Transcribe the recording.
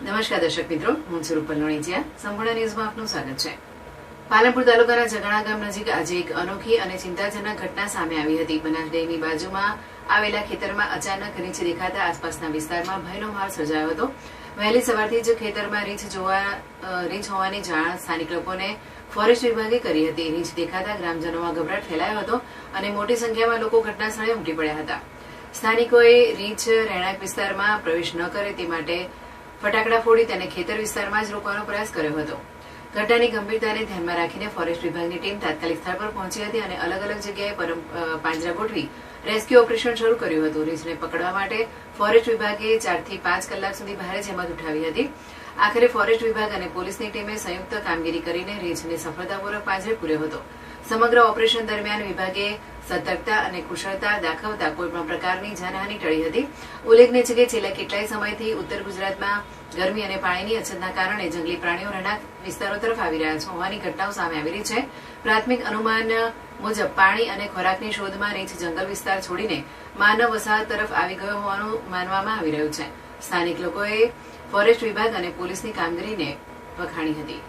નમસ્કાર દર્શક મિત્રો, હું છું રૂપલ લોણીચિયા. સંપૂર્ણ ન્યૂઝમાં આપનું સ્વાગત છે. પાલનપુર તાલુકાના જગણા ગામ નજીક આજે એક અનોખી અને ચિંતાજનક ઘટના સામે આવી હતી. બનાસ ડેરીની બાજુમાં આવેલા ખેતરમાં અચાનક રીંછ દેખાતા આસપાસના વિસ્તારમાં ભયનો માહોલ સર્જાયો હતો. વહેલી સવારથી જ ખેતરમાં રીંછ હોવાની જાણ સ્થાનિક લોકોને ફોરેસ્ટ વિભાગે કરી હતી. રીંછ દેખાતા ગ્રામજનોમાં ગભરાટ ફેલાયો હતો અને મોટી સંખ્યામાં લોકો ઘટના સ્થળે ઉમટી પડ્યા હતા. સ્થાનિકોએ રીંછ રહેણાંક વિસ્તારમાં પ્રવેશ ન કરે તે માટે ફટાકડા ફોડી તેને ખેતર વિસ્તારમાં જ રોકવાનો પ્રયાસ કર્યો હતો. ઘટનાની ગંભીરતાને ધ્યાનમાં રાખીને ફોરેસ્ટ વિભાગની ટીમ તાત્કાલિક સ્થળ પર પહોંચી હતી અને અલગ અલગ જગ્યાએ પાંજરા ગોઠવી રેસ્ક્યુ ઓપરેશન શરૂ કર્યું હતું. રીંછને પકડવા માટે ફોરેસ્ટ વિભાગે 4 થી 5 કલાક સુધી ભારે જહેમત ઉઠાવી હતી. આખરે ફોરેસ્ટ વિભાગ અને પોલીસની ટીમે સંયુક્ત કામગીરી કરીને રીંછને સફળતાપૂર્વક પાંજરે પૂર્યો હતો. સમગ્ર ઓપરેશન દરમિયાન વિભાગે સતર્કતા અને કુશળતા દાખવતા કોઈપણ પ્રકારની જાનહાની ટળી હતી. ઉલ્લેખનીય છે કે છેલ્લા કેટલાય સમયથી ઉત્તર ગુજરાતમાં ગરમી અને પાણીની અછતના કારણે જંગલી પ્રાણીઓ રહેણાંક વિસ્તારો તરફ આવી રહ્યા હોવાની ઘટનાઓ સામે આવી રહી છે. પ્રાથમિક અનુમાન મુજબ પાણી અને ખોરાકની શોધમાં રીંછ જંગલ વિસ્તાર છોડીને માનવ વસાહત તરફ આવી ગયો હોવાનું માનવામાં આવી રહ્યું છે. સ્થાનિક લોકોએ ફોરેસ્ટ વિભાગ અને પોલીસની કામગીરીને વખાણી હતી.